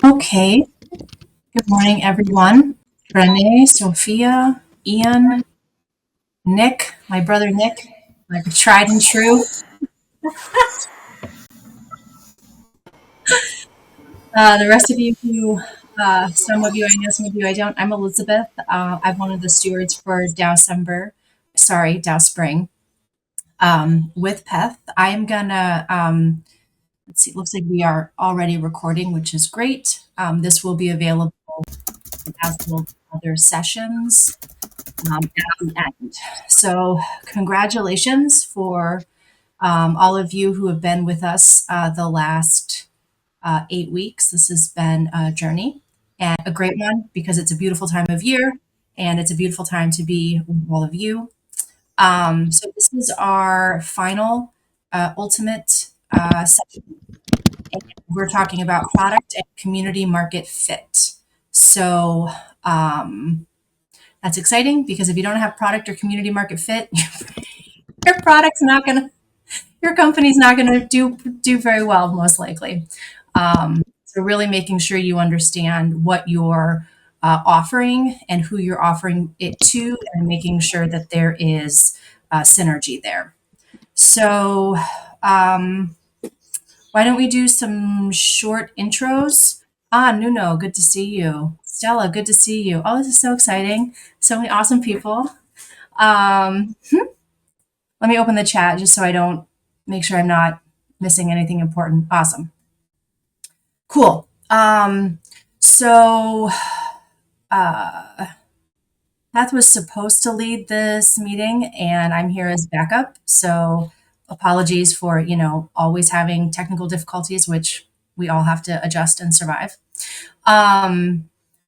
Okay. Good morning, everyone. Renee, Sophia, Ian, Nick, my brother Nick, my tried and true. The rest of you who, some of you I know, some of you I don't. I'm Elizabeth. I'm one of the stewards for Dow Spring, with Peth. I am gonna, let's see, it looks like we are already recording, which is great. This will be available as will other sessions at the end. So, congratulations for all of you who have been with us the last 8 weeks. This has been a journey and a great one because it's a beautiful time of year and it's a beautiful time to be with all of you. So, this is our final ultimate session. And we're talking about product and community market fit. So, that's exciting because if you don't have product or community market fit, your product's not going to your company's not going to do very well, most likely. So really making sure you understand what you're offering and who you're offering it to, and making sure that there is synergy there. So um, why don't we do some short intros? Nuno, good to see you. Stella, good to see you. Oh, this is so exciting. So many awesome people. Um, Let me open the chat just so I don't make sure I'm not missing anything important. Awesome. Cool. So Beth was supposed to lead this meeting and I'm here as backup. So apologies for, always having technical difficulties, which we all have to adjust and survive.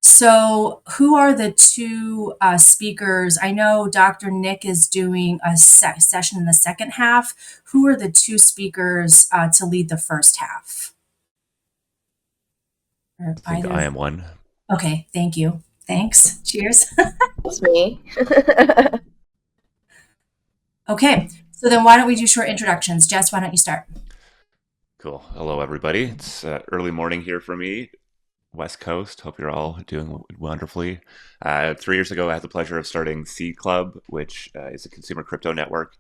So who are the two speakers? I know Dr. Nick is doing a session in the second half. Who are the two speakers to lead the first half? Or I think either I of am one. Okay, thank you. Thanks. Cheers. It's me. Okay, so then why don't we do short introductions? Jess, why don't you start? Cool. Hello, everybody. It's early morning here for me, West Coast. Hope you're all doing wonderfully. 3 years ago, I had the pleasure of starting Seed Club, which is a consumer crypto network.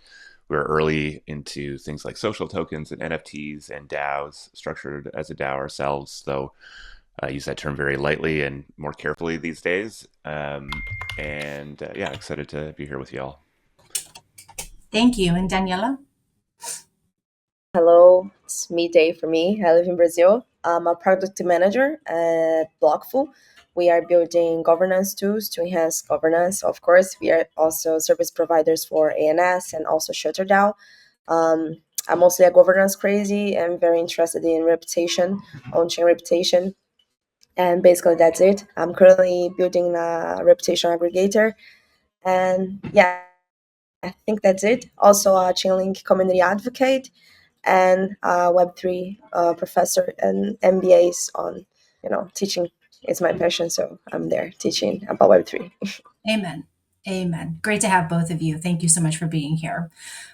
We're early into things like social tokens and NFTs and DAOs, structured as a DAO ourselves, though I use that term very lightly and more carefully these days. And yeah, excited to be here with y'all. Thank you. And Daniela? Hello, it's midday for me. I live in Brazil. I'm a product manager at Blockful. We are building governance tools to enhance governance. Of course, we are also service providers for ANS and also ShutterDAO. I'm mostly a governance crazy and very interested in reputation, on-chain reputation. And basically, that's it. I'm currently building a reputation aggregator. And yeah, I think that's it. Also, a Chainlink community advocate and a Web3 professor and MBAs on, teaching is my passion. So I'm there teaching about Web3. Amen. Amen. Great to have both of you. Thank you so much for being here.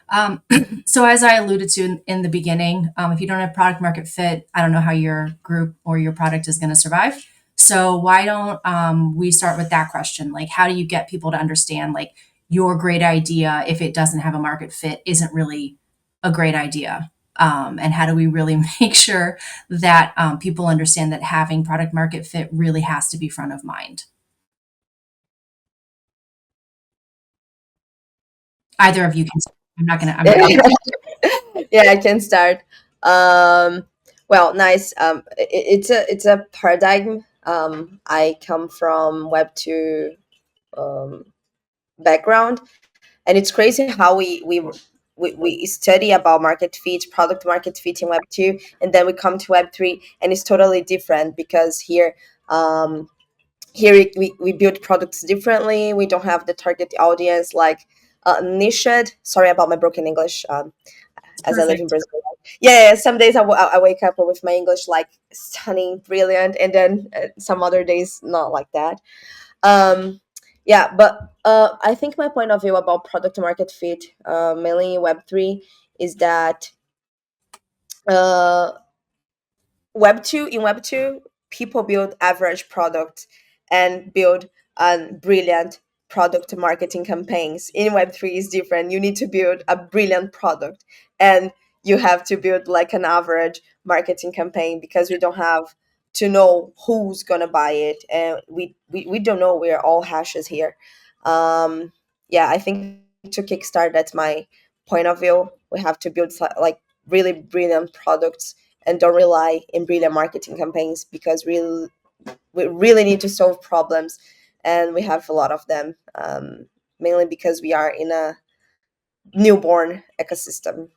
Um, so, as I alluded to in the beginning, if you don't have product market fit, I don't know how your group or your product is going to survive. So, why don't we start with that question? Like, how do you get people to understand, like, your great idea, if it doesn't have a market fit, isn't really a great idea? And how do we really make sure that people understand that having product market fit really has to be front of mind? Either of you can. I'm not gonna. Yeah, I can start. Um, well, nice. It's a paradigm. I come from Web2 um, background, and it's crazy how we study about market fit, product market fit in Web2, and then we come to Web3, and it's totally different because um, here we build products differently. We don't have the target audience like niched. Sorry about my broken English. As I live in Perfect. Brazil. Yeah, some days I wake up with my English like stunning, brilliant, and then some other days not like that. Um, yeah, but I think my point of view about product market fit, mainly in Web3, is that uh, Web2 in Web2 people build average products and build brilliant product marketing campaigns. In Web3 is different. You need to build a brilliant product, and you have to build like an average marketing campaign, because we don't have to know who's gonna buy it, and we don't know. We're all hashes here. Yeah, I think to kickstart, that's my point of view. We have to build like really brilliant products and don't rely in brilliant marketing campaigns, because we really need to solve problems, and we have a lot of them, mainly because we are in a newborn ecosystem.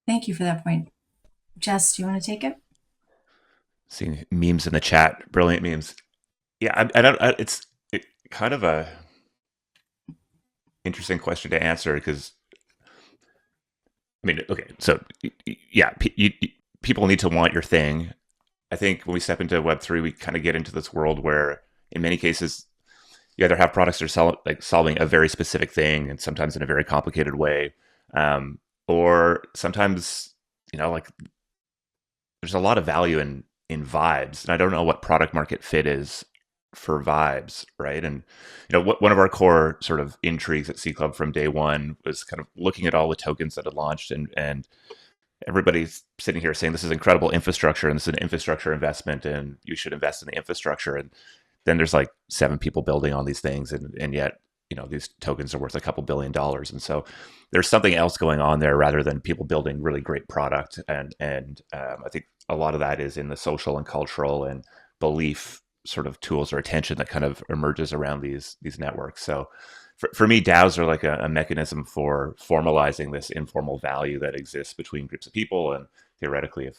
Thank you for that point. Jess, do you want to take it? Seeing memes in the chat, brilliant memes. Yeah, it's kind of a interesting question to answer, because I mean, okay, so yeah, people need to want your thing. I think when we step into Web3, we kind of get into this world where, in many cases, you either have products that are solving a very specific thing, and sometimes in a very complicated way, or sometimes, like there's a lot of value in vibes, and I don't know what product market fit is for vibes, right? And one of our core sort of intrigues at C Club from day one was kind of looking at all the tokens that had launched, and everybody's sitting here saying this is incredible infrastructure and this is an infrastructure investment and you should invest in the infrastructure. And then there's like 7 people building on these things, and yet these tokens are worth a couple $1 billion. And so there's something else going on there rather than people building really great product. And I think a lot of that is in the social and cultural and belief sort of tools or attention that kind of emerges around these networks. So for me, DAOs are like a mechanism for formalizing this informal value that exists between groups of people. And theoretically, if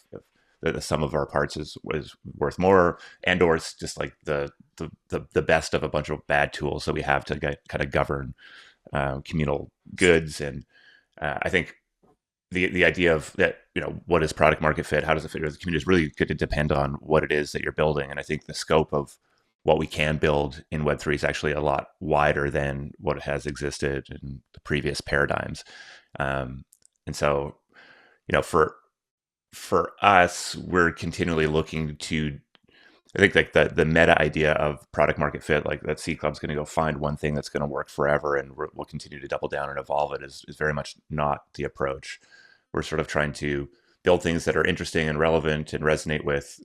the sum of our parts is worth more, and or it's just like the best of a bunch of bad tools that we have to kind of govern communal goods. And I think the idea of that, what is product market fit? How does it fit with the community is really going to depend on what it is that you're building. And I think the scope of what we can build in Web3 is actually a lot wider than what has existed in the previous paradigms. And so, for us, we're continually looking to, I think, like the meta idea of product market fit, like that C Club's going to go find one thing that's going to work forever and we'll continue to double down and evolve it, is very much not the approach. We're sort of trying to build things that are interesting and relevant and resonate with,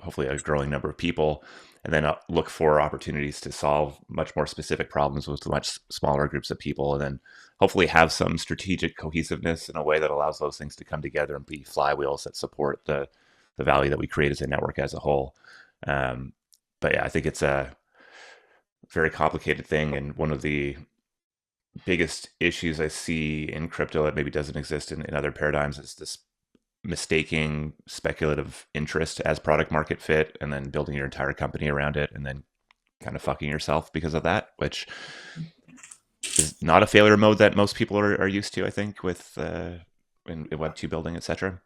hopefully a growing number of people, and then look for opportunities to solve much more specific problems with much smaller groups of people, and then hopefully have some strategic cohesiveness in a way that allows those things to come together and be flywheels that support the value that we create as a network as a whole. But yeah, I think it's a very complicated thing, and one of the biggest issues I see in crypto that maybe doesn't exist in other paradigms is this mistaking speculative interest as product market fit, and then building your entire company around it, and then kind of fucking yourself because of that, which is not a failure mode that most people are used to, I think, with in Web2 building, etc.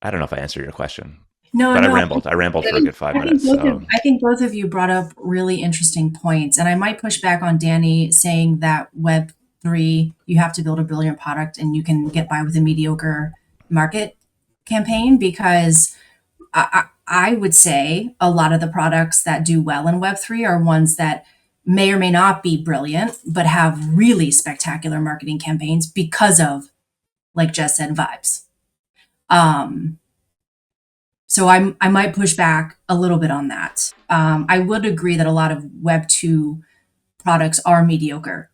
I don't know if I answered your question. No, but no. I rambled for a good 5 minutes. I think both of you brought up really interesting points, and I might push back on Danny saying that Web3, you have to build a brilliant product and you can get by with a mediocre market campaign, because I would say a lot of the products that do well in Web3 are ones that may or may not be brilliant, but have really spectacular marketing campaigns because of, like Jess said, vibes. So I might push back a little bit on that. I would agree that a lot of Web 2 products are mediocre.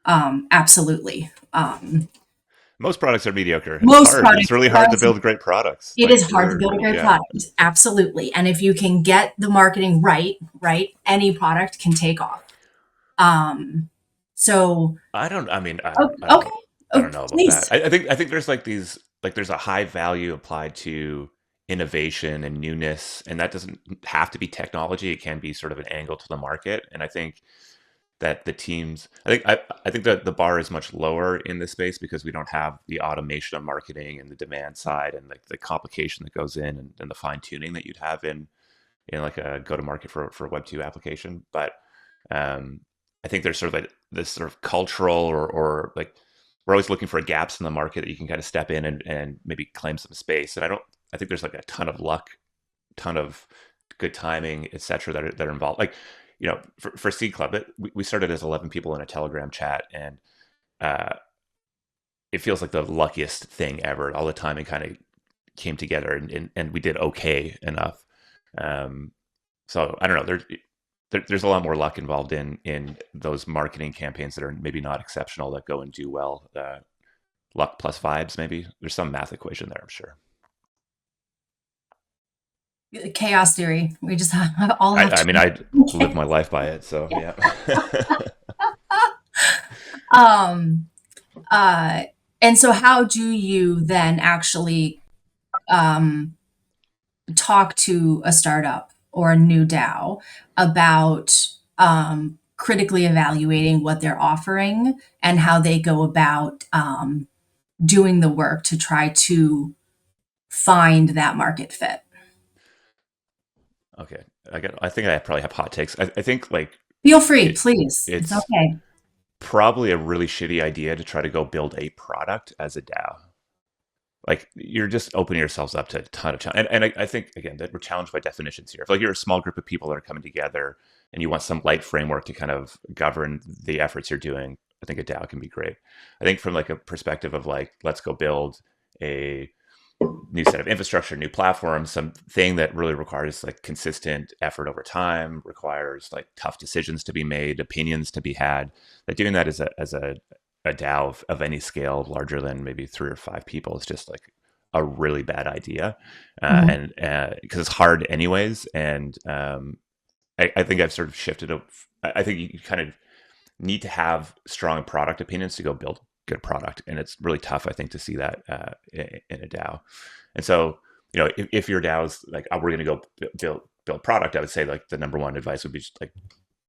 Absolutely. Most products are mediocre. It's really hard to build great products. It is hard to build a great product. Absolutely. And if you can get the marketing right, any product can take off. So I don't know about please. that. I think there's there's a high value applied to innovation and newness, and that doesn't have to be technology. It can be sort of an angle to the market. And I think that the teams, I think that the bar is much lower in this space because we don't have the automation of marketing and the demand side and the complication that goes in, and the fine tuning that you'd have in like a go to market for a Web2 application. But I think there's sort of this sort of cultural or like, we're always looking for gaps in the market that you can kind of step in and maybe claim some space. And I I think there's like a ton of luck, ton of good timing, etc. that are involved. Like, for Seed Club, we started as 11 people in a Telegram chat, and uh, it feels like the luckiest thing ever. All the timing kind of came together, and we did okay enough. So I don't know. There's a lot more luck involved in those marketing campaigns that are maybe not exceptional that go and do well. Luck plus vibes, maybe. There's some math equation there, I'm sure. Chaos theory. We just all have I to. mean, I live my life by it, so yeah. Um, and so how do you then actually talk to a startup or a new DAO about critically evaluating what they're offering and how they go about doing the work to try to find that market fit? Okay, I think I probably have hot takes. I think like Feel free, it, please. It's it's okay. probably a really shitty idea to try to go build a product as a DAO. Like, you're just opening yourselves up to a ton of challenge. And I think again that we're challenged by definitions here. If like you're a small group of people that are coming together and you want some light framework to kind of govern the efforts you're doing, I think a DAO can be great. I think from like a perspective of like, let's go build a new set of infrastructure, new platform, something that really requires like consistent effort over time, requires like tough decisions to be made, opinions to be had. That doing that as a DAO of any scale larger than maybe 3 or 5 people is just like a really bad idea, Mhm. and because it's hard anyways. And I think I've sort of shifted. I think you kind of need to have strong product opinions to go build good product, and it's really tough, I think, to see that in a DAO. And so, if your DAO is like, oh, we're going to go build product, I would say like the number one advice would be just like,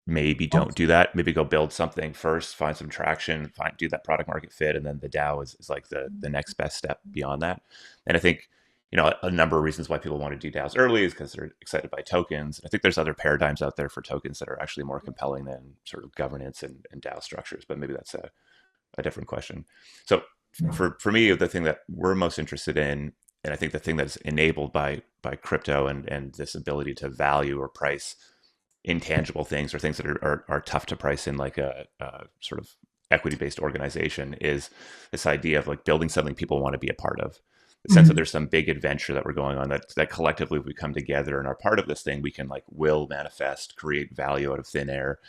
maybe don't do that. Maybe go build something first, find some traction, do that product market fit, and then the DAO is like the next best step beyond that. And I think a number of reasons why people want to do DAOs early is because they're excited by tokens. I think there's other paradigms out there for tokens that are actually more compelling than sort of governance and DAO structures, but maybe that's a different question. So for me, the thing that we're most interested in, and I think the thing that's enabled by crypto and this ability to value or price intangible things or things that are tough to price in like a sort of equity-based organization, is this idea of like building something people want to be a part of. The sense that Mhm. there's some big adventure that we're going on, that collectively, if we come together and are part of this thing, we can like will manifest, create value out of thin air.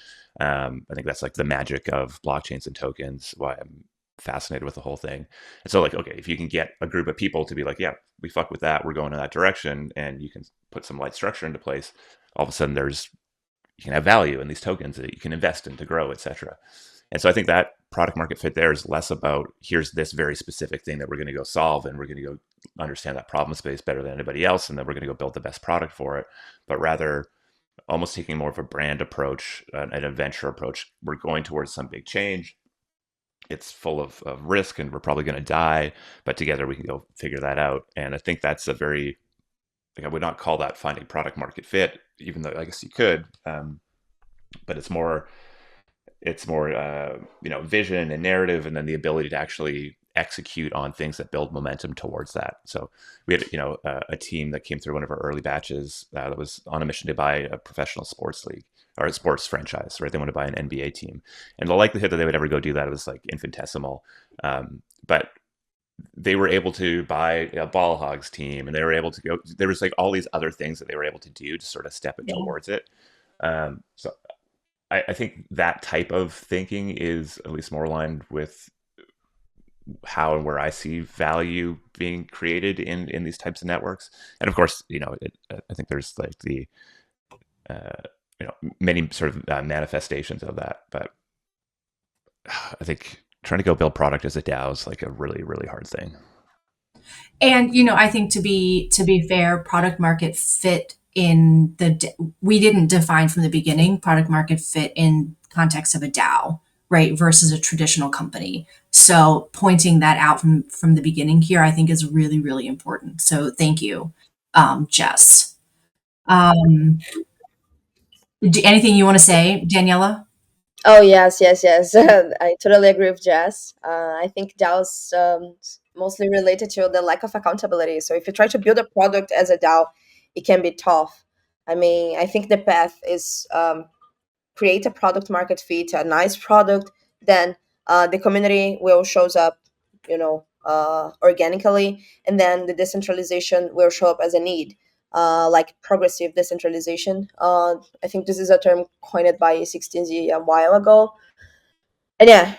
I think that's like the magic of blockchains and tokens, why I'm fascinated with the whole thing. And so like, okay, if you can get a group of people to be like, yeah, we fuck with that, we're going in that direction, and you can put some light structure into place, all of a sudden you can have value in these tokens that you can invest in to grow, etc. And so I think that product market fit there is less about, here's this very specific thing that we're going to go solve, and we're going to go understand that problem space better than anybody else, and then we're going to go build the best product for it, but rather almost taking more of a brand approach, an adventure approach. We're going towards some big change. It's full of risk, and we're probably going to die, but together we can go figure that out. And I think that's a very, like, I would not call that finding product market fit, even though I guess you could, but it's more vision and narrative, and then the ability to actually execute on things that build momentum towards that. So we had a team that came through one of our early batches that was on a mission to buy a professional sports league or a sports franchise, right? They want to buy an NBA team, and the likelihood that they would ever go do that was like infinitesimal. But they were able to buy a ball hogs team, and they were able to go, there was like all these other things that they were able to do to sort of step it Yeah. towards it. So I think that type of thinking is at least more aligned with how and where I see value being created in these types of networks. And of course, I think there's like the many sort of manifestations of that. But I think trying to go build product as a DAO is like a really, really hard thing. And I think to be fair, product market fit we didn't define from the beginning product market fit in context of a DAO, right, versus a traditional company. So pointing that out from the beginning here, I think is really, really important. So thank you, Jess. Um, Anything you want to say, Daniela? Oh yes, yes, yes. I totally agree with Jess. I think DAOs mostly related to the lack of accountability. So if you try to build a product as a DAO, it can be tough. I mean, I think the path is create a product market fit, a nice product, then the community will shows up, organically, and then the decentralization will show up as a need, like progressive decentralization. I think this is a term coined by 16Z a while ago. And yeah,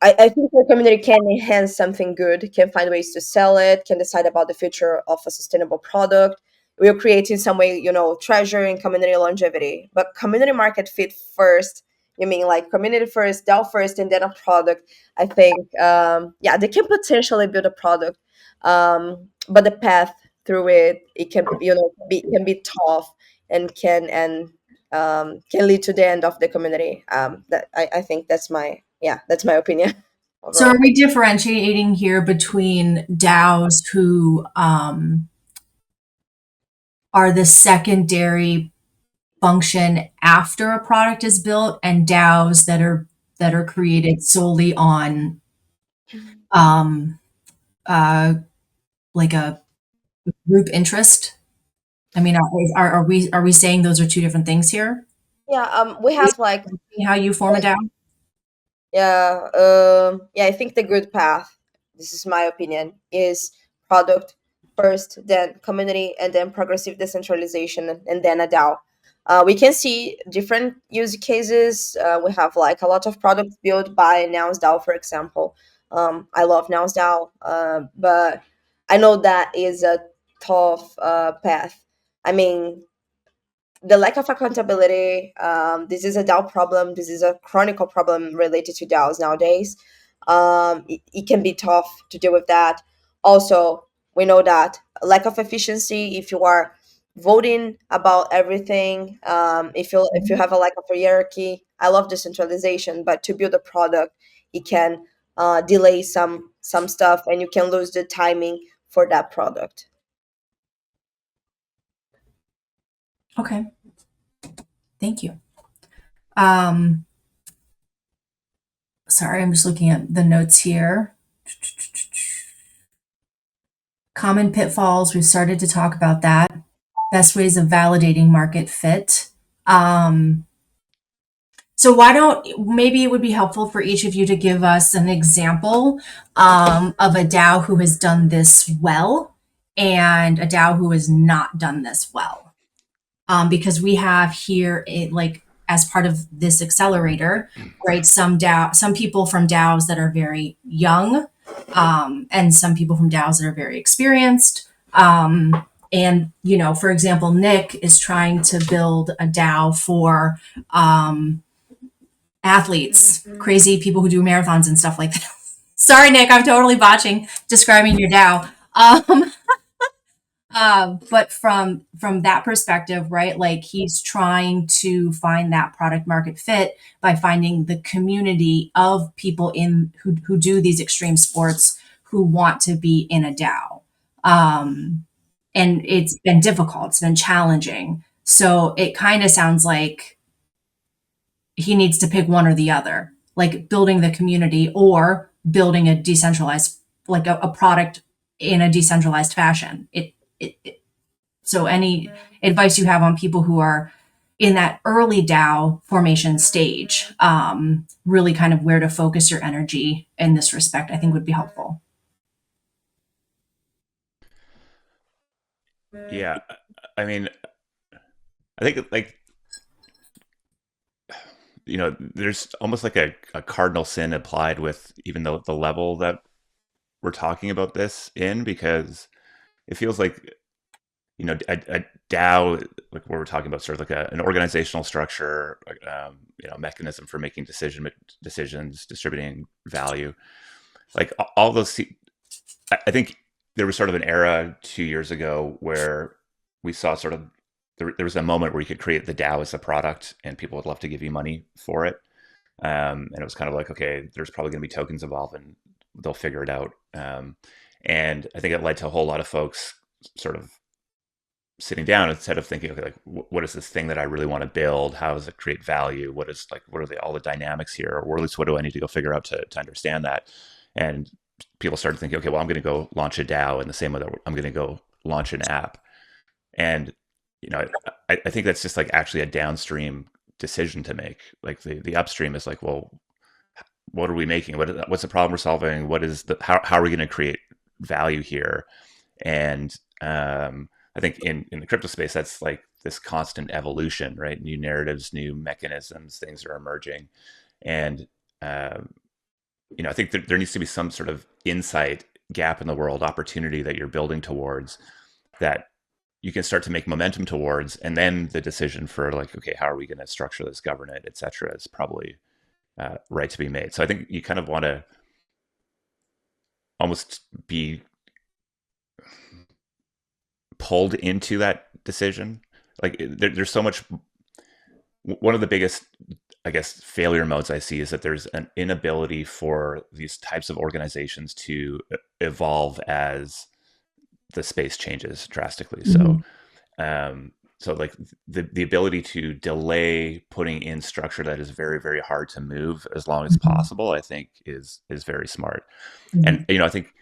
I think the community can enhance something good, can find ways to sell it, can decide about the future of a sustainable product. We'll create in some way, treasure and community longevity. But community market fit first, you mean like community first, DAO first, and then a product. I think, yeah, they can potentially build a product, but the path through it can, can be tough and can lead to the end of the community. That I think that's my opinion So are overall. we differentiating here between DAOs who are the secondary function after a product is built and DAOs that are created solely on um, uh, like a group interest? I mean, are we saying those are two different things here? Yeah, we have like How you form a DAO? yeah, yeah. I think the good path, this is my opinion, is product first, then community, and then progressive decentralization, and then a DAO. We can see different use cases. We have like a lot of products built by Nouns DAO, for example. I love Nouns DAO, but I know that is a tough path. I mean, the lack of accountability. This is a DAO problem. This is a chronicle problem related to DAOs nowadays. It can be tough to deal with that. Also, we know that lack of efficiency. If you are voting about everything, if you have a lack of hierarchy, I love decentralization, but to build a product, it can delay some stuff, and you can lose the timing for that product. Okay, thank you. Um, sorry, I'm just looking at the notes here. Common pitfalls, we've started to talk about that. Best ways of validating market fit. So why don't maybe it would be helpful for each of you to give us an example of a DAO who has done this well and a DAO who has not done this well. Because we have here like as part of this accelerator, right? Some people from DAOs that are very young, and some people from DAOs that are very experienced. And for example, Nick is trying to build a DAO for athletes, crazy people who do marathons and stuff like that. Sorry, Nick, I'm totally botching describing your DAO. But from that perspective, right? Like he's trying to find that product market fit by finding the community of people in who do these extreme sports who want to be in a DAO. And it's been difficult. It's been challenging. So it kind of sounds like he needs to pick one or the other, like building the community or building a decentralized, like a product in a decentralized fashion. So any advice you have on people who are in that early DAO formation stage, really kind of where to focus your energy in this respect, I think would be helpful. Yeah, I mean, I think like there's almost like a cardinal sin applied with even the level that we're talking about this in, because it feels like a DAO, like what we're talking about, sort of like an organizational structure, mechanism for making decisions, distributing value, like all those. I think there was sort of an era 2 years ago where we saw sort of there was a moment where you could create the DAO as a product and people would love to give you money for it. And it was kind of like, okay, there's probably going to be tokens involved and they'll figure it out. And I think it led to a whole lot of folks sort of sitting down instead of thinking, okay, like what is this thing that I really want to build? How does it create value? What are all the dynamics here? Or at least what do I need to go figure out to understand that? And people started thinking, okay, well, I'm going to go launch a DAO in the same way that I'm going to go launch an app. And, I think that's just like actually a downstream decision to make. Like the upstream is like, well, what are we making? What's the problem we're solving? How are we going to create value here? And I think in the crypto space, that's like this constant evolution, right? New narratives, new mechanisms, things are emerging. And, I think there needs to be some sort of insight gap in the world, opportunity that you're building towards that you can start to make momentum towards. And then the decision for like, okay, how are we going to structure this, govern it, et cetera, is probably right to be made. So I think you kind of want to almost be pulled into that decision. Like there's so much. One of the biggest, I guess, failure modes I see is that there's an inability for these types of organizations to evolve as the space changes drastically. Mhm. So like the ability to delay putting in structure that is very, very hard to move as long as Mhm. possible, I think is very smart. Mhm. And I think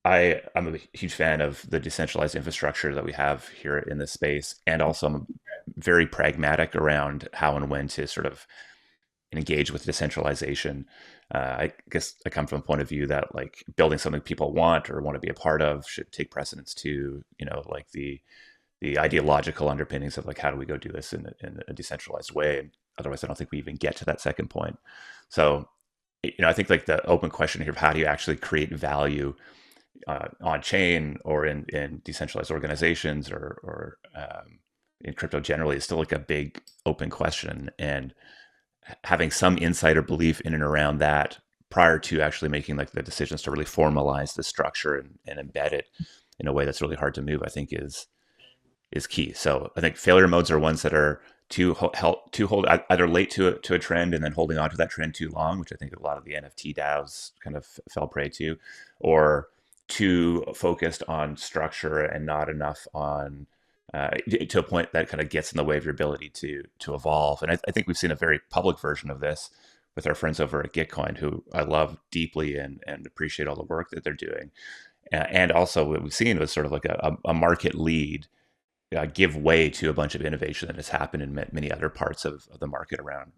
I'm a huge fan of the decentralized infrastructure that we have here in this space, and also I'm very pragmatic around how and when to sort of engage with decentralization. I guess I come from a point of view that like building something people want or want to be a part of should take precedence to like the ideological underpinnings of like how do we go do this in a decentralized way. And otherwise, I don't think we even get to that second point. So I think like the open question here of how do you actually create value on chain or in decentralized organizations or in crypto generally is still like a big open question. And having some insight or belief in and around that prior to actually making like the decisions to really formalize the structure and embed it in a way that's really hard to move, I think is key. So I think failure modes are ones that are too hold either late to a trend and then holding on to that trend too long, which I think a lot of the NFT DAOs kind of fell prey to, or too focused on structure and not enough on to a point that kind of gets in the way of your ability to evolve. And I think we've seen a very public version of this with our friends over at Gitcoin, who I love deeply and appreciate all the work that they're doing. And also what we've seen was sort of like a market lead give way to a bunch of innovation that has happened in many other parts of the market around,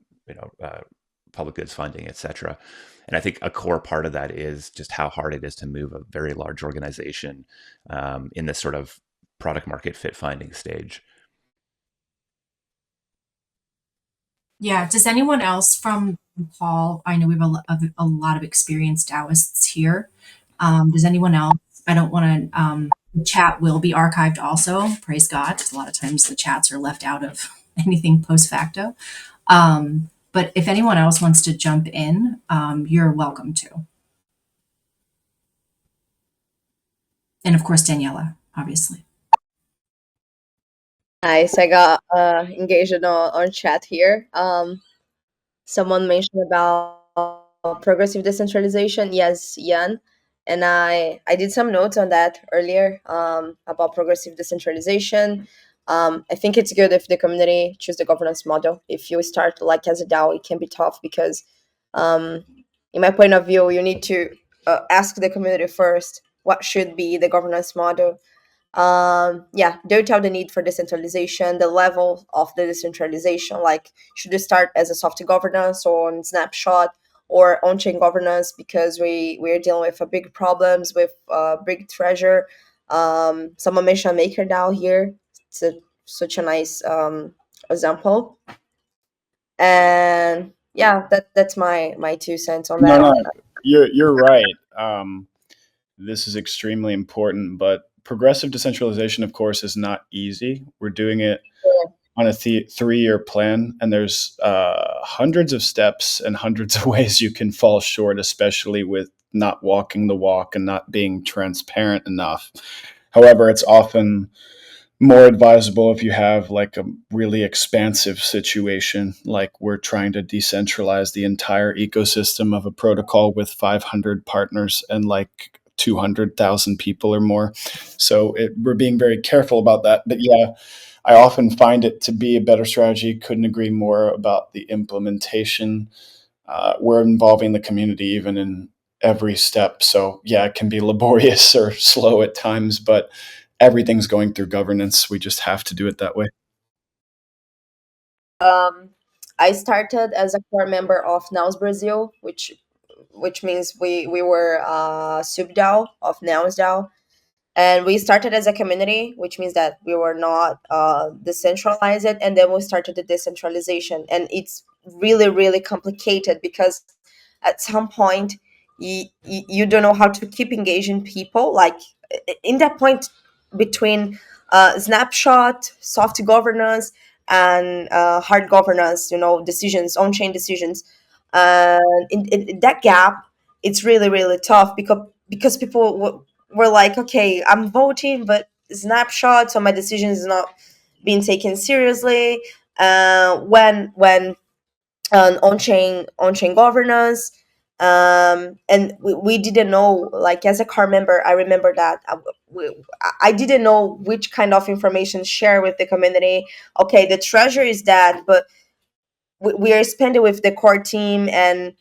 public goods funding, et cetera. And I think a core part of that is just how hard it is to move a very large organization in this sort of product market fit finding stage. Yeah. Does anyone else from Paul? I know we have a lot of experienced Taoists here. Does anyone else? I don't want to. The chat will be archived also. Praise God, because a lot of times the chats are left out of anything post facto. But if anyone else wants to jump in, you're welcome to. And of course, Daniela, obviously. Nice. I got engaged on chat here. Someone mentioned about progressive decentralization. Yes, Jan. And I did some notes on that earlier about progressive decentralization. I think it's good if the community choose the governance model. If you start like as a DAO, it can be tough because, um, in my point of view, you need to ask the community first what should be the governance model. Yeah, don't have the need for decentralization, the level of the decentralization, like should it start as a soft governance or on snapshot or on-chain governance, because we're dealing with a big problems with big treasure. Someone mentioned MakerDAO here. It's such a nice example. And yeah, that's my 2 cents on No, that. no, you're right. This is extremely important, but progressive decentralization, of course, is not easy. We're doing it on a 3-year plan, and there's hundreds of steps and hundreds of ways you can fall short, especially with not walking the walk and not being transparent enough. However, it's often more advisable if you have like a really expansive situation, like we're trying to decentralize the entire ecosystem of a protocol with 500 partners and like 200,000 people or more. So we're being very careful about that. But yeah, I often find it to be a better strategy. Couldn't agree more about the implementation. We're involving the community even in every step. So yeah, it can be laborious or slow at times, but everything's going through governance. We just have to do it that way. Um, I started as a core member of Naus Brazil, which means we were sub DAO of Naus DAO. And we started as a community, which means that we were not decentralized, and then we started the decentralization. And it's really, really complicated because at some point you don't know how to keep engaging people. Like in that point between snapshot, soft governance, and hard governance, decisions, on-chain decisions. And in that gap, it's really, really tough because people were like, okay, I'm voting, but snapshot, so my decision is not being taken seriously. When on-chain governance, and we didn't know, like as a car member, I remember that I didn't know which kind of information share with the community. Okay, the treasure is that, but we are spending with the core team, and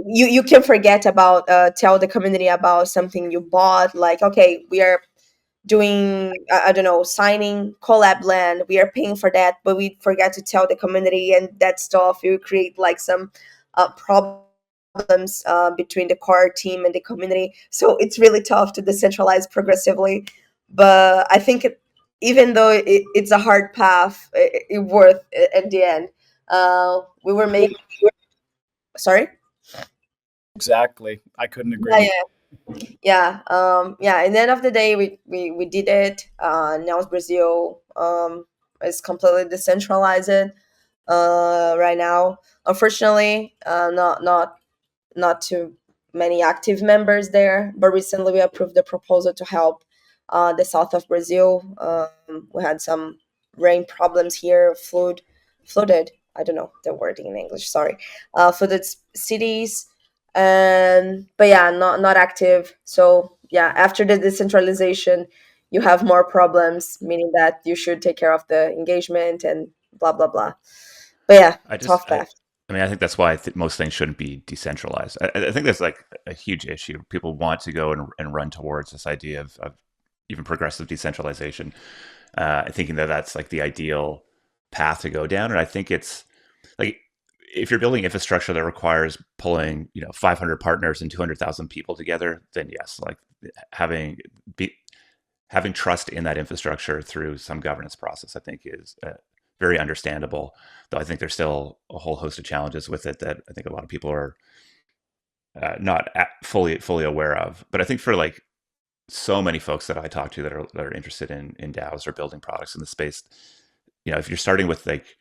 you can forget about tell the community about something you bought. Like, okay, we are doing I don't know, signing collab land, we are paying for that, but we forgot to tell the community, and that stuff you create like some problems between the core team and the community. So it's really tough to decentralize progressively, but I think even though it's a hard path, it worth it at the end. We were making, sorry. Exactly. I couldn't agree Yeah, more. yeah. In the end of the day, we did it. Now Brazil is completely decentralized right now. Unfortunately, not too many active members there. But recently, we approved the proposal to help the south of Brazil. We had some rain problems here, flooded. I don't know the wording in English. Sorry, flooded cities, and but yeah, not active. So yeah, after the decentralization, you have more problems, meaning that you should take care of the engagement and blah blah blah. But yeah, I just, tough path. I mean, I think that's why most things shouldn't be decentralized. I think that's like a huge issue. People want to go and run towards this idea of even progressive decentralization, thinking that that's like the ideal path to go down. And I think it's like if you're building infrastructure that requires pulling 500 partners and 200,000 people together, then yes, like having be, having trust in that infrastructure through some governance process, I think is very understandable. Though I think there's still a whole host of challenges with it that I think a lot of people are not fully aware of. But I think for like so many folks that I talk to that are interested in DAOs or building products in the space, if you're starting with like,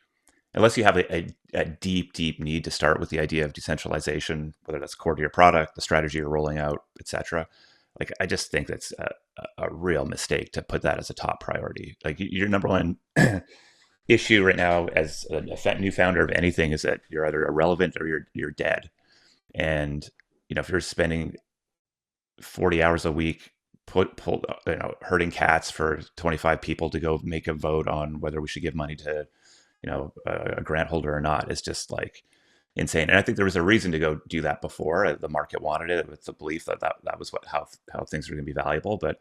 unless you have a deep need to start with the idea of decentralization, whether that's core to your product, the strategy you're rolling out, etc. Like, I just think that's a real mistake to put that as a top priority. Like, your number one issue right now as a new founder of anything is that you're either irrelevant or you're dead. And if you're spending 40 hours a week herding cats for 25 people to go make a vote on whether we should give money to a grant holder or not, is just like insane. And I think there was a reason to go do that before. The market wanted it with the belief that was how things were going to be valuable. But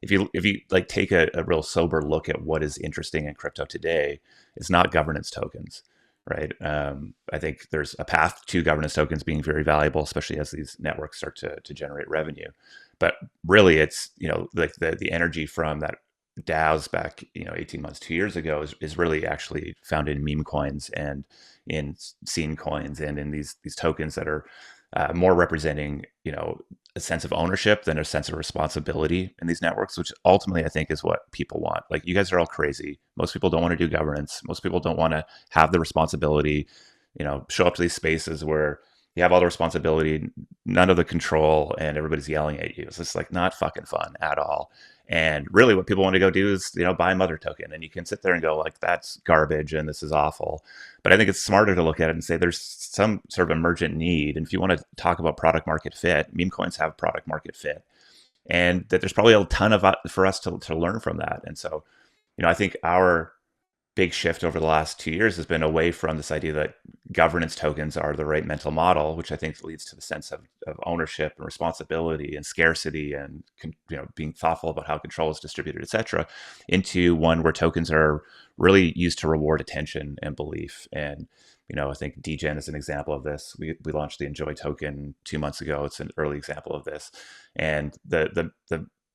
if you like take a real sober look at what is interesting in crypto today, it's not governance tokens, right? I think there's a path to governance tokens being very valuable, especially as these networks start to generate revenue. But really, it's like the energy from that DAOs back 18 months, 2 years ago is really actually found in meme coins and in scene coins and in these tokens that are more representing a sense of ownership than a sense of responsibility in these networks, which ultimately I think is what people want. Like, you guys are all crazy. Most people don't want to do governance. Most people don't want to have the responsibility, show up to these spaces where you have all the responsibility, none of the control, and everybody's yelling at you. It's just like not fucking fun at all. And really what people want to go do is, buy a mother token, and you can sit there and go like, that's garbage and this is awful. But I think it's smarter to look at it and say there's some sort of emergent need. And if you want to talk about product market fit, meme coins have product market fit, and that there's probably a ton of for us to learn from that. And so, I think our big shift over the last 2 years has been away from this idea that governance tokens are the right mental model, which I think leads to the sense of ownership and responsibility and scarcity and being thoughtful about how control is distributed, et cetera, into one where tokens are really used to reward attention and belief. And I think DGen is an example of this. We launched the Enjoy token 2 months ago. It's an early example of this. And the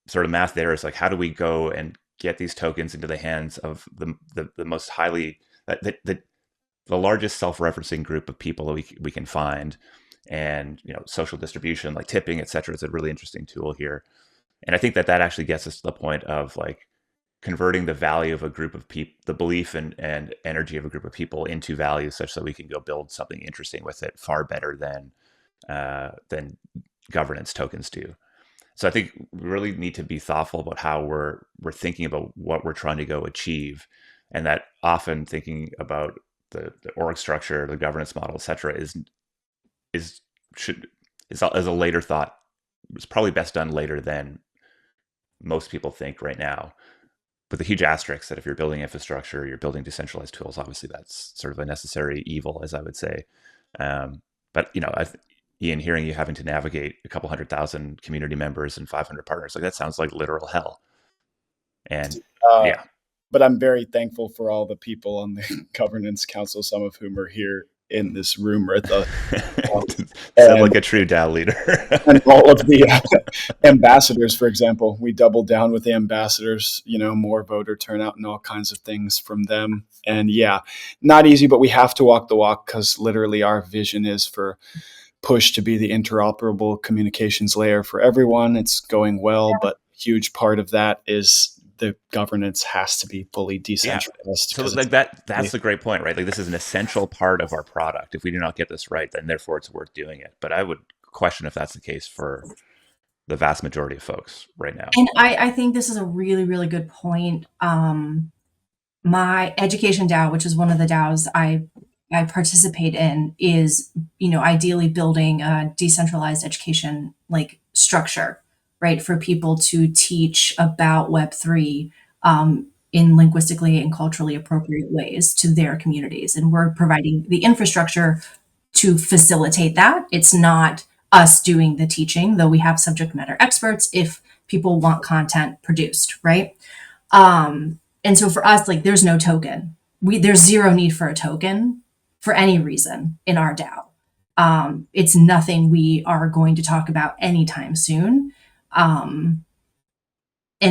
sort of math there is like, how do we go and get these tokens into the hands of the most highly the largest self-referencing group of people that we can find, and social distribution like tipping, et cetera, is a really interesting tool here. And I think that actually gets us to the point of like converting the value of a group of people, the belief and energy of a group of people into value, such that we can go build something interesting with it far better than governance tokens do. So I think we really need to be thoughtful about how we're thinking about what we're trying to go achieve, and that often thinking about the org structure, the governance model, et cetera, is a later thought. It's probably best done later than most people think right now. With a huge asterisk that if you're building infrastructure, you're building decentralized tools, obviously that's sort of a necessary evil, as I would say. But Ian, hearing you having to navigate a couple 100,000 community members and 500 partners, like that sounds like literal hell. And yeah. But I'm very thankful for all the people on the governance council, some of whom are here in this room with us. Sound like a true DAO leader. And all of the ambassadors, for example, we doubled down with the ambassadors, more voter turnout and all kinds of things from them. And yeah, not easy, but we have to walk the walk, because literally our vision is for Push to be the interoperable communications layer for everyone. It's going well, but a huge part of that is the governance has to be fully decentralized. So like that's a great point, right? Like this is an essential part of our product. If we do not get this right, then therefore it's worth doing it. But I would question if that's the case for the vast majority of folks right now. And I think this is a really, really good point. My education DAO, which is one of the DAOs I participate in, is, ideally building a decentralized education like structure, right, for people to teach about Web3 in linguistically and culturally appropriate ways to their communities. And we're providing the infrastructure to facilitate that. It's not us doing the teaching, though we have subject matter experts if people want content produced, right? And so for us, like, there's no token. There's zero need for a token for any reason in our DAO. It's nothing we are going to talk about anytime soon. And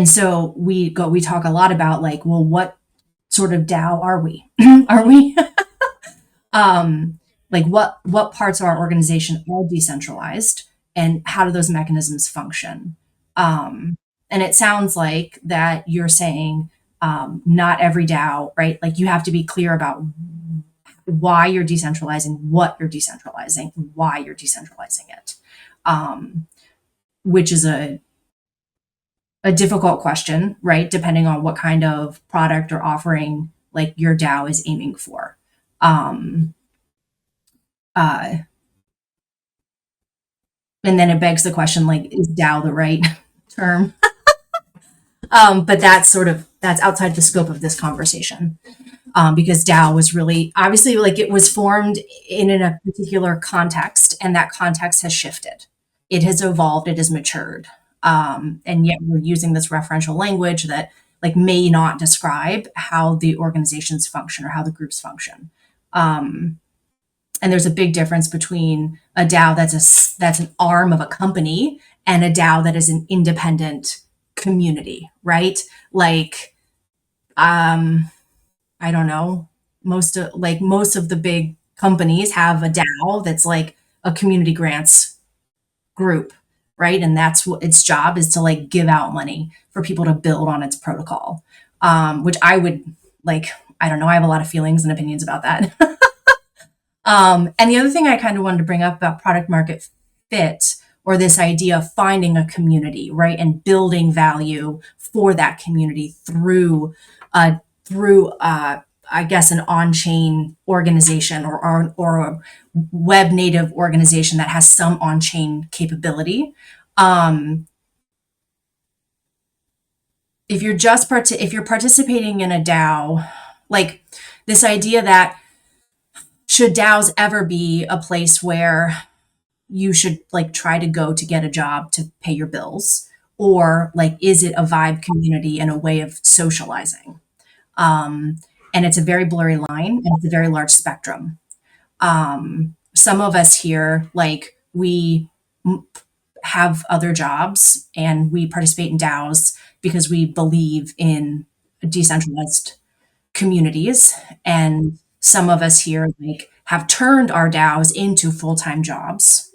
so we talk a lot about like, well, what sort of DAO are we? Are we like what parts of our organization are decentralized, and how do those mechanisms function? And it sounds like that you're saying not every DAO, right? Like you have to be clear about why you're decentralizing, what you're decentralizing, and why you're decentralizing it, which is a difficult question, right? Depending on what kind of product or offering like your DAO is aiming for. And then it begs the question, like, is DAO the right term? But that's outside the scope of this conversation. Because DAO was really, obviously, like it was formed in a particular context, and that context has shifted. It has evolved, it has matured. And yet we're using this referential language that like may not describe how the organizations function or how the groups function. And there's a big difference between a DAO that's an arm of a company and a DAO that is an independent community, right? Like, I don't know, most of the big companies have a DAO that's like a community grants group, right? And that's what its job is, to like give out money for people to build on its protocol, which I would like, I don't know, I have a lot of feelings and opinions about that. And the other thing I kind of wanted to bring up about product market fit, or this idea of finding a community, right? And building value for that community through I guess an on-chain organization or a web native organization that has some on-chain capability. If you're participating in a DAO like this idea that should DAOs ever be a place where you should like try to go to get a job to pay your bills, or like is it a vibe community and a way of socializing? um, and it's a very blurry line and it's a very large spectrum. Some of us here, like we have other jobs and we participate in DAOs because we believe in decentralized communities. And some of us here like have turned our DAOs into full-time jobs.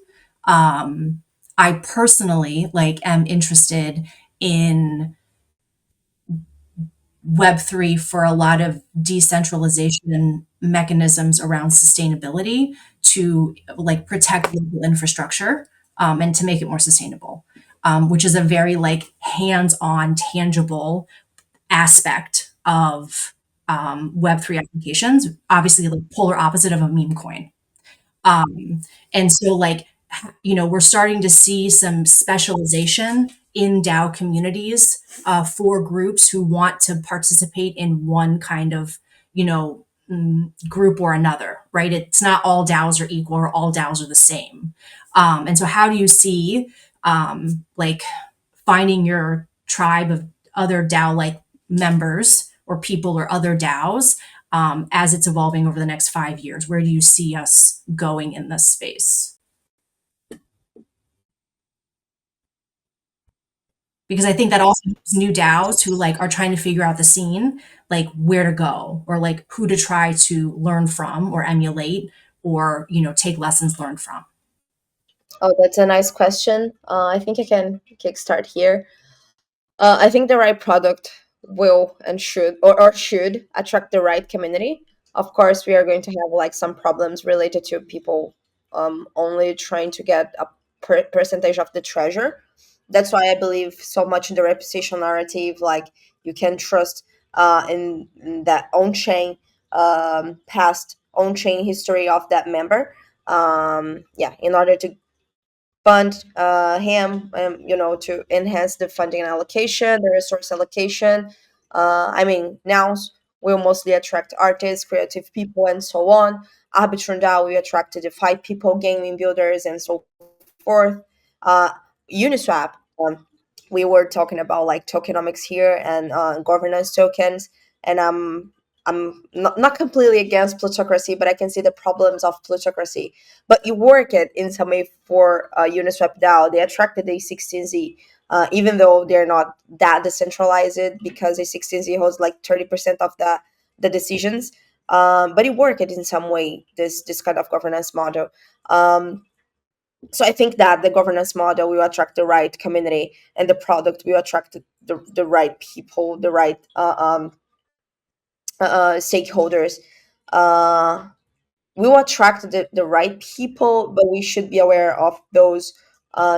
I personally like am interested in Web3 for a lot of decentralization mechanisms around sustainability to like protect local infrastructure, and to make it more sustainable, which is a very like hands-on, tangible aspect of Web3 applications. Obviously, the polar opposite of a meme coin. And so, like, we're starting to see some specialization in DAO communities for groups who want to participate in one kind of, group or another, right? It's not all DAOs are equal or all DAOs are the same. And so, how do you see, like, finding your tribe of other DAO like members or people or other DAOs as it's evolving over the next 5 years? Where do you see us going in this space? Because I think that also gives new DAOs who like are trying to figure out the scene, like where to go or like who to try to learn from or emulate or take lessons learned from. Oh, that's a nice question. I think I can kickstart here. I think the right product will and should or should attract the right community. Of course, we are going to have like some problems related to people only trying to get a percentage of the treasure. That's why I believe so much in the reputation narrative. Like you can trust in that on chain past on chain history of that member. Yeah, in order to fund him, to enhance the funding allocation, the resource allocation. I mean, nouns will mostly attract artists, creative people, and so on. Arbitrum DAO will attract the 5 people, gaming builders, and so forth. Uh, Uniswap, we were talking about like tokenomics here and governance tokens, and I'm not completely against plutocracy, but I can see the problems of plutocracy. But you work it in some way for Uniswap DAO. They attracted A16Z, even though they're not that decentralized because A16Z holds like 30% of the decisions. But it worked in some way, this kind of governance model. So I think that the governance model will attract the right community and the product will attract the right people, the right stakeholders. We will attract the right people, but we should be aware of those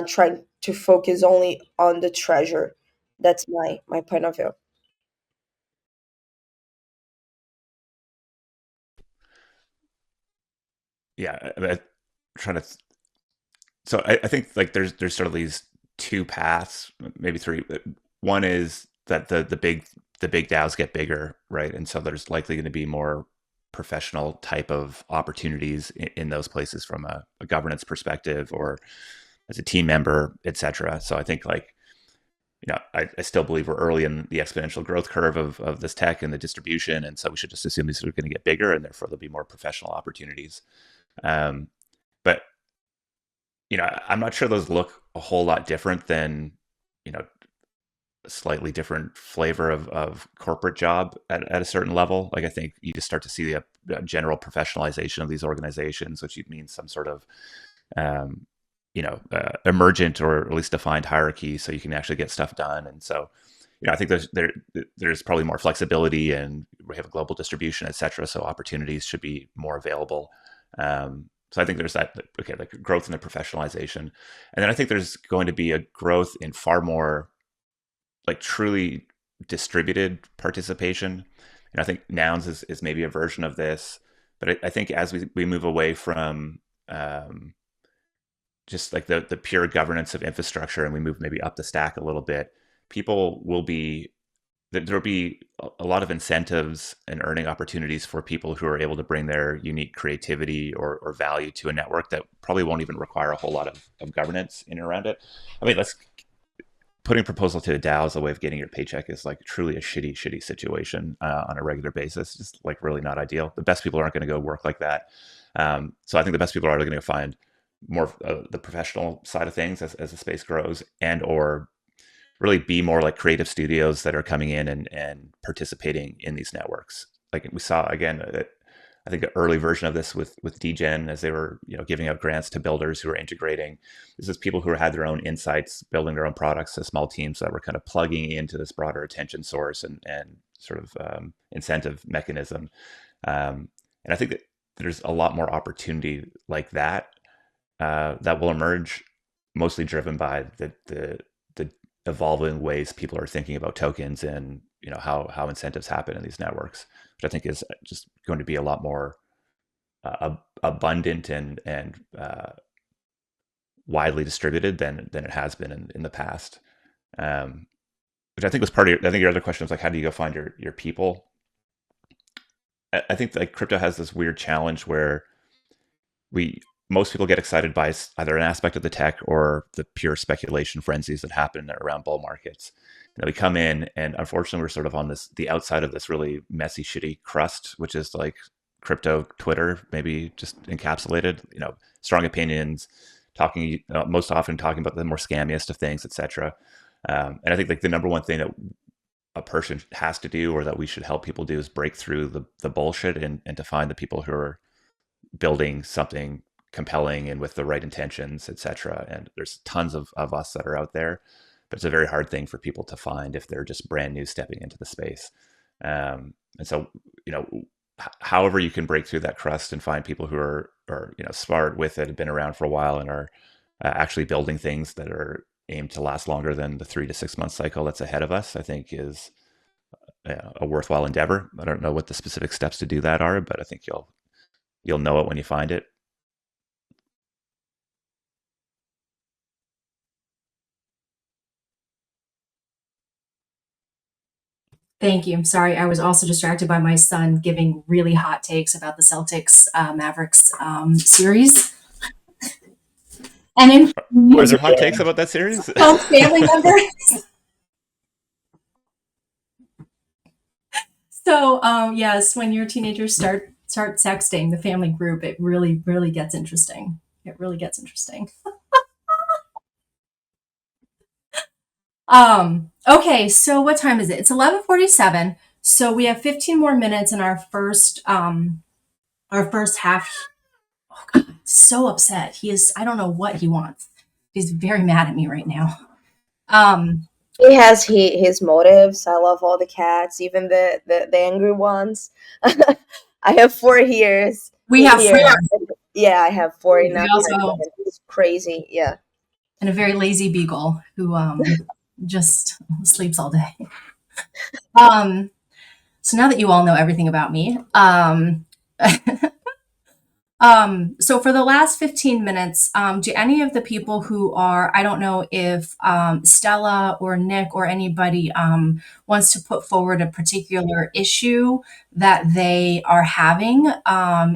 trying to focus only on the treasure. That's my point of view. Yeah, trying to. So I think like there's sort of these two paths, maybe three. One is that the big DAOs get bigger, right? And so there's likely going to be more professional type of opportunities in those places from a governance perspective or as a team member, etc. So I think like, I still believe we're early in the exponential growth curve of this tech and the distribution. And so we should just assume these are going to get bigger and therefore there'll be more professional opportunities. But, I'm not sure those look a whole lot different than, a slightly different flavor of corporate job at a certain level. Like I think you just start to see the general professionalization of these organizations, which means some sort of, emergent or at least defined hierarchy, so you can actually get stuff done. And so, I think there's probably more flexibility, and we have a global distribution, et cetera. So opportunities should be more available. So I think there's that, like growth in the professionalization, and then I think there's going to be a growth in far more like truly distributed participation. And I think Nouns is maybe a version of this, but I think as we move away from just like the pure governance of infrastructure and we move maybe up the stack a little bit, people will be there'll be a lot of incentives and earning opportunities for people who are able to bring their unique creativity or value to a network that probably won't even require a whole lot of governance in and around it. I mean, putting a proposal to a DAO as a way of getting your paycheck is like truly a shitty situation on a regular basis. Just like really not ideal. The best people aren't going to go work like that. So I think the best people are going to find more the professional side of things as the space grows, and or really be more like creative studios that are coming in and participating in these networks. Like we saw again, I think an early version of this with DGen, as they were giving out grants to builders who were integrating. This is people who had their own insights, building their own products, so small teams that were kind of plugging into this broader attention source and sort of incentive mechanism. And I think that there's a lot more opportunity like that that will emerge, mostly driven by the evolving ways people are thinking about tokens and how incentives happen in these networks, which I think is just going to be a lot more abundant and widely distributed than it has been in the past. Which I think was part of I think your other question was like, how do you go find your people? I think like crypto has this weird challenge where most people get excited by either an aspect of the tech or the pure speculation frenzies that happen around bull markets. And we come in, and unfortunately, we're sort of on the outside of this really messy, shitty crust, which is like crypto Twitter, maybe just encapsulated. Strong opinions, talking most often talking about the more scammiest of things, etc. And I think like the number one thing that a person has to do, or that we should help people do, is break through the bullshit and to find the people who are building something compelling and with the right intentions, etc. And there's tons of us that are out there, but it's a very hard thing for people to find if they're just brand new stepping into the space. And so, however you can break through that crust and find people who are smart with it, have been around for a while, and are actually building things that are aimed to last longer than the 3 to 6 month cycle that's ahead of us, I think is a worthwhile endeavor. I don't know what the specific steps to do that are, but I think you'll know it when you find it. Thank you. I'm sorry. I was also distracted by my son giving really hot takes about the Celtics Mavericks series. And Are there hot takes about that series? Family members. So yes, when your teenagers start sexting the family group, it really, really gets interesting. It really gets interesting. Okay, so what time is it? It's 11:47. So we have 15 more minutes in our first half. Oh God, I'm so upset. I don't know what he wants. He's very mad at me right now. He has his motives. I love all the cats, even the angry ones. I have 4 here. We have 4. Yeah, I have 4 We now. also- It's crazy. Yeah. And a very lazy beagle who just sleeps all day. So now that you all know everything about me, so for the last 15 minutes, do any of the people who are, I don't know if Stella or Nick or anybody wants to put forward a particular issue that they are having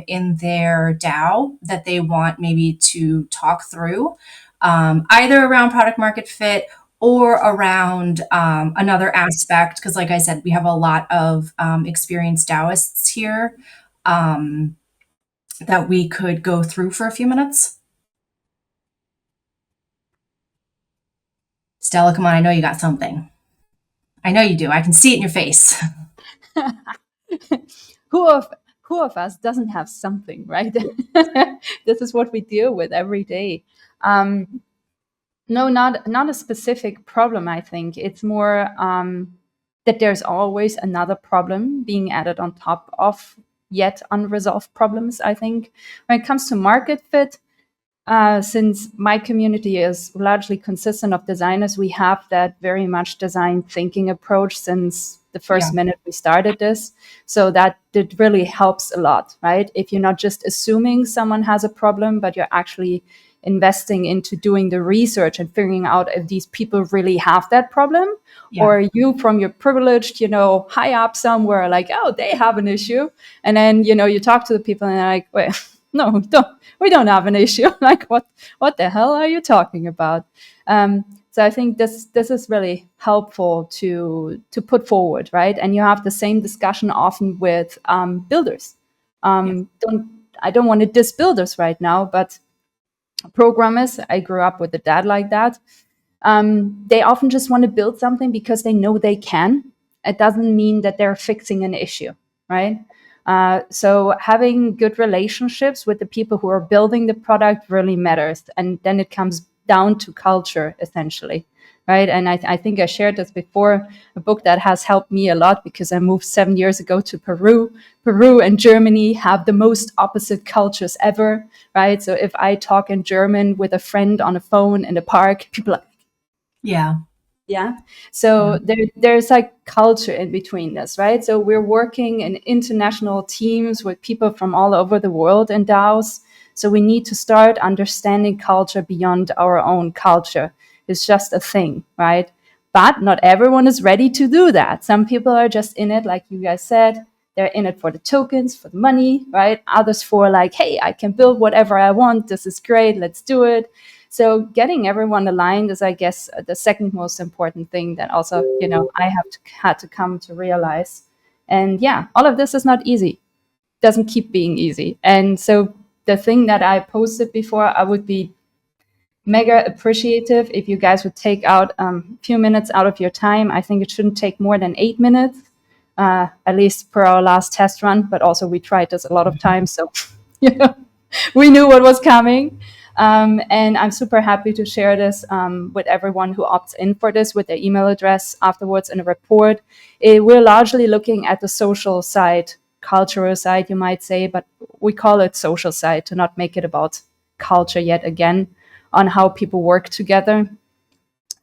in their DAO that they want maybe to talk through, either around product market fit or around another aspect, because like I said, we have a lot of experienced DAOists here that we could go through for a few minutes. Stella, come on, I know you got something. I know you do. I can see it in your face. Who of us doesn't have something, right? This is what we deal with every day. No, not a specific problem, I think. It's more that there's always another problem being added on top of yet unresolved problems, I think. When it comes to market fit, since my community is largely consistent of designers, we have that very much design thinking approach since the first minute we started this. So that it really helps a lot, right? If you're not just assuming someone has a problem, but you're actually investing into doing the research and figuring out if these people really have that problem, or you from your privileged, high up somewhere, like, oh, they have an issue. And then, you talk to the people and they're like, wait, no, we don't have an issue. Like, what the hell are you talking about? So I think this is really helpful to put forward, right? And you have the same discussion often with builders. I don't want to diss builders right now, but programmers, I grew up with a dad like that. They often just want to build something because they know they can. It doesn't mean that they're fixing an issue, right? So having good relationships with the people who are building the product really matters. And then it comes down to culture, essentially, right? And I think I shared this before, a book that has helped me a lot because I moved 7 years ago to Peru. Peru and Germany have the most opposite cultures ever, right? So if I talk in German with a friend on a phone in the park, people are Yeah. So there's like culture in between this, right? So we're working in international teams with people from all over the world in DAOs. So we need to start understanding culture beyond our own culture. It's just a thing, right? But not everyone is ready to do that. Some people are just in it, like you guys said, they're in it for the tokens, for the money, right? Others for like, hey, I can build whatever I want. This is great. Let's do it. So getting everyone aligned is, I guess, the second most important thing that also, I had to come to realize. And yeah, all of this is not easy. Doesn't keep being easy. And so the thing that I posted before, I would be mega appreciative if you guys would take out a few minutes out of your time. I think it shouldn't take more than 8 minutes, at least per our last test run. But also we tried this a lot of times, so we knew what was coming. And I'm super happy to share this with everyone who opts in for this with their email address afterwards in a report. We're largely looking at the social side, cultural side, you might say, but we call it social side to not make it about culture yet again, on how people work together.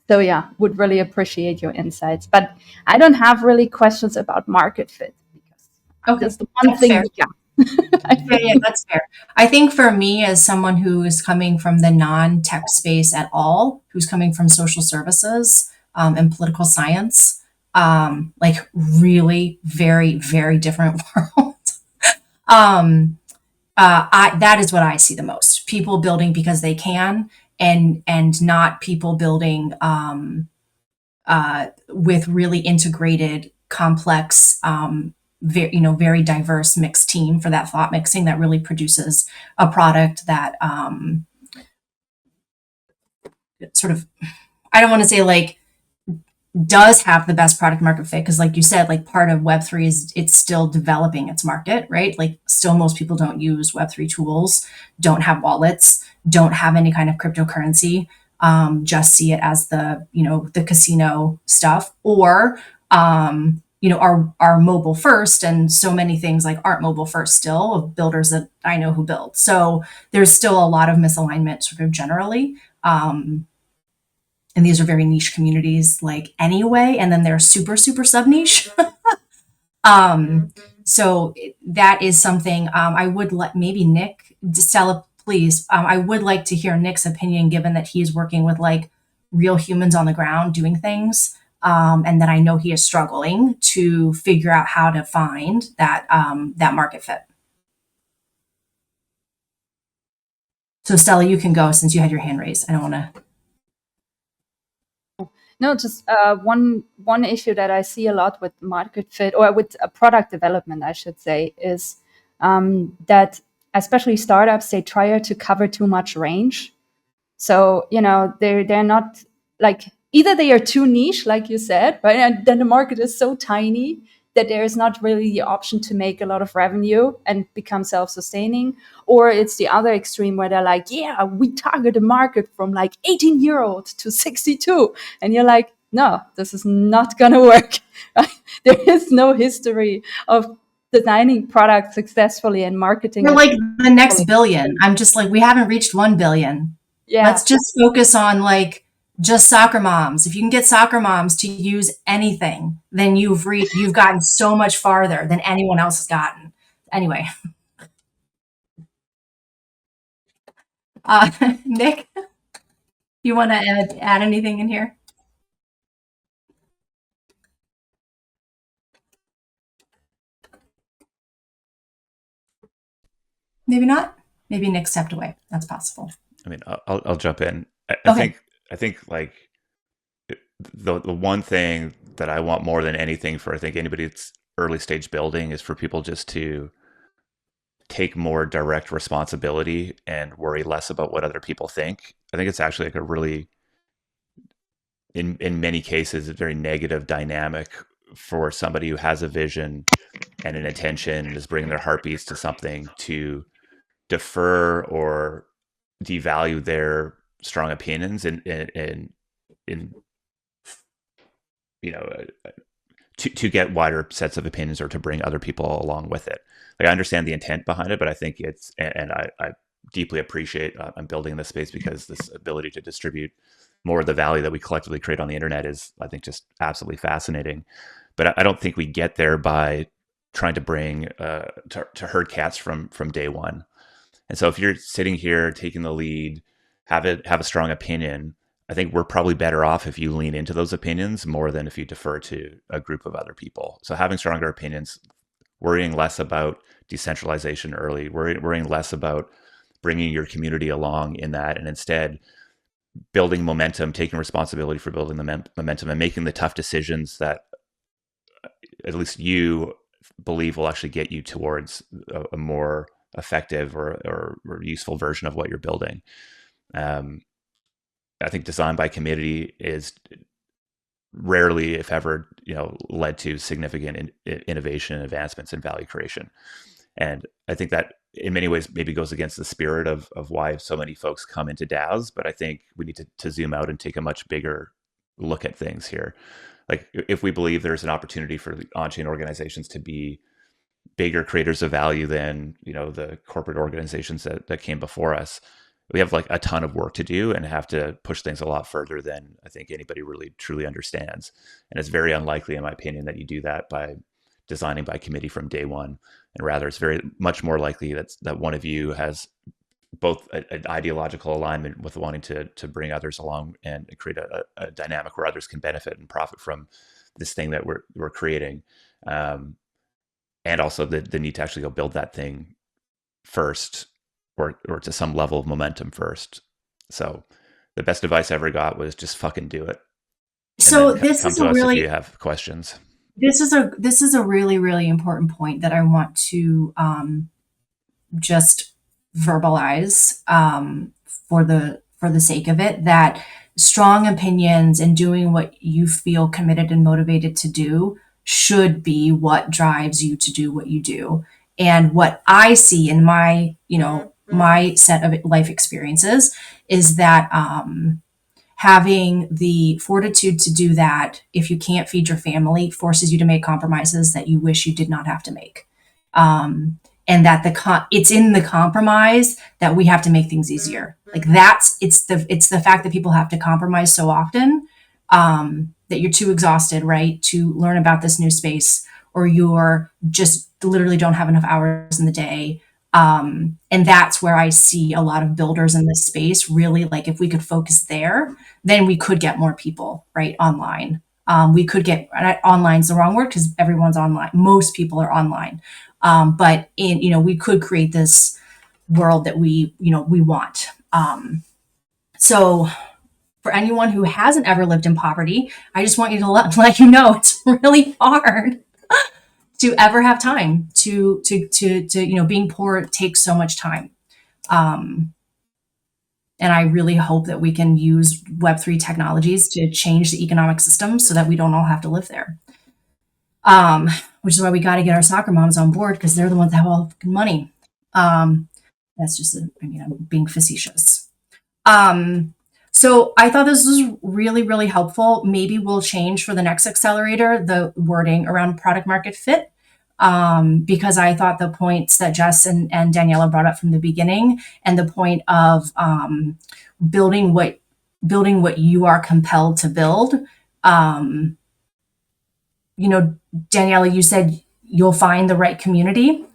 So yeah, would really appreciate your insights. But I don't have really questions about market fit because that's the one thing we got. Yeah, that's fair. I think for me, as someone who is coming from the non-tech space at all, who's coming from social services and political science, like really very, very different world. That is what I see the most. People building because they can, and not people building with really integrated, complex, very diverse mixed team for that thought mixing that really produces a product that sort of, I don't want to say like does have the best product market fit, because like you said, like part of Web3 is it's still developing its market, right? Like still most people don't use Web3 tools, don't have wallets, don't have any kind of cryptocurrency, just see it as the casino stuff, or are mobile first, and so many things like aren't mobile first still of builders that I know who build. So there's still a lot of misalignment sort of generally. And these are very niche communities like anyway, and then they're super, super sub niche. So that is something I would let maybe Nick, Stella, please. I would like to hear Nick's opinion, given that he's working with like real humans on the ground doing things. And that I know he is struggling to figure out how to find that market fit. So Stella, you can go since you had your hand raised. I don't want to. No, just one issue that I see a lot with market fit, or with product development, I should say, is that especially startups, they try to cover too much range. So they're not like, either they are too niche, like you said, right? And then the market is so tiny that there is not really the option to make a lot of revenue and become self-sustaining. Or it's the other extreme where they're like, yeah, we target a market from like 18-year-old to 62. And you're like, no, this is not going to work. There is no history of designing products successfully and marketing. We're like the next billion. I'm just like, we haven't reached 1 billion. Yeah. Let's just focus on like just soccer moms. If you can get soccer moms to use anything, then you've gotten so much farther than anyone else has gotten. Anyway. Nick, you want to add anything in here? Maybe not. Maybe Nick stepped away. That's possible. I mean, I'll jump in. Okay. I think like the one thing that I want more than anything for I think anybody that's early stage building is for people just to take more direct responsibility and worry less about what other people think. I think it's actually like a really in many cases a very negative dynamic for somebody who has a vision and an intention and is bringing their heartbeats to something to defer or devalue their strong opinions in you know to get wider sets of opinions or to bring other people along with it. Like I understand the intent behind it, but I think it's and I deeply appreciate I'm building this space because this ability to distribute more of the value that we collectively create on the internet is I think just absolutely fascinating. But I don't think we get there by trying to bring to herd cats from day one. And so if you're sitting here taking the lead, have a strong opinion, I think we're probably better off if you lean into those opinions more than if you defer to a group of other people. So having stronger opinions, worrying less about decentralization early, worrying less about bringing your community along in that, and instead building momentum, taking responsibility for building the momentum and making the tough decisions that at least you believe will actually get you towards a more effective or useful version of what you're building. I think design by committee is rarely, if ever, led to significant innovation and advancements in value creation. And I think that in many ways maybe goes against the spirit of why so many folks come into DAOs. But I think we need to zoom out and take a much bigger look at things here. Like if we believe there's an opportunity for the on-chain organizations to be bigger creators of value than the corporate organizations that came before us, we have like a ton of work to do and have to push things a lot further than I think anybody really truly understands. And it's very unlikely, in my opinion, that you do that by designing by committee from day one. And rather, it's very much more likely that one of you has both an ideological alignment with wanting to bring others along and create a dynamic where others can benefit and profit from this thing that we're creating. And also the need to actually go build that thing first or to some level of momentum first. So the best advice I ever got was just fucking do it. So this come is to us really, if you have questions. This is a really, really important point that I want to just verbalize for the sake of it, that strong opinions and doing what you feel committed and motivated to do should be what drives you to do what you do. And what I see in my, my set of life experiences is that having the fortitude to do that, if you can't feed your family, forces you to make compromises that you wish you did not have to make. And that it's in the compromise that we have to make things easier. Like it's the fact that people have to compromise so often, that you're too exhausted, right, to learn about this new space, or you're just literally don't have enough hours in the day. And that's where I see a lot of builders in this space really, like, if we could focus there, then we could get more people right online. We could get online's the wrong word because everyone's online. Most people are online. But we could create this world that we want. So for anyone who hasn't ever lived in poverty, I just want you to let you know it's really hard to ever have time to being poor takes so much time. And I really hope that we can use Web3 technologies to change the economic system so that we don't all have to live there. Which is why we got to get our soccer moms on board, because they're the ones that have all the fucking money. That's just, I'm being facetious. So I thought this was really, really helpful. Maybe we'll change for the next accelerator the wording around product market fit, because I thought the points that Jess and Daniela brought up from the beginning, and the point of building what you are compelled to build. Daniela, you said you'll find the right community.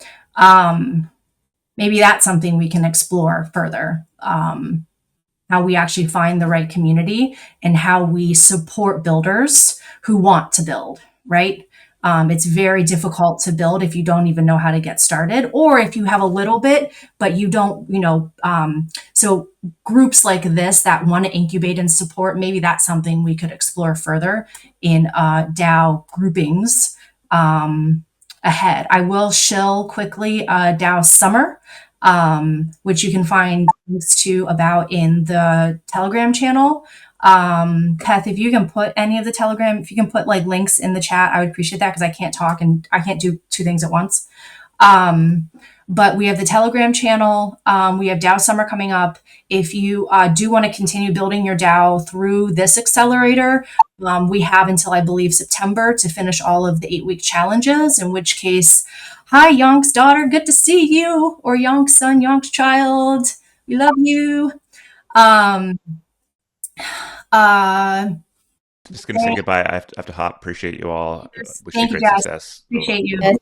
maybe that's something we can explore further. How we actually find the right community and how we support builders who want to build, right? It's very difficult to build if you don't even know how to get started, or if you have a little bit, but you don't, so groups like this that want to incubate and support, maybe that's something we could explore further in DAO groupings ahead. I will shill quickly DAO Summer, which you can find links to about in the Telegram channel. Kath, if you can put any of the Telegram, if you can put like links in the chat, I would appreciate that because I can't talk and I can't do two things at once. But we have the Telegram channel. We have DAO Summer coming up. If you do want to continue building your DAO through this accelerator, we have until I believe September to finish all of the 8-week challenges, in which case, hi, Yonk's daughter, good to see you, or Yonk's son, Yonk's child, we love you. Just going to say goodbye. I have to hop. Appreciate you all. Wish you Thank you, great guys. success. Appreciate you. Yes,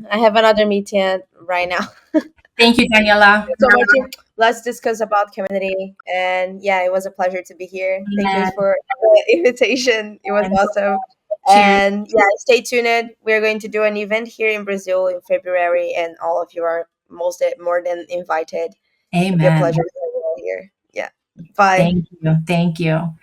I have another meeting right now. Thank you, Daniela. So much. Let's discuss about community. And yeah, it was a pleasure to be here. Thank you for the invitation. It was awesome. And yeah, stay tuned. We're going to do an event here in Brazil in February, and all of you are more than invited. Amen. It'll be a pleasure to have you all here. Yeah. Bye. Thank you. Thank you.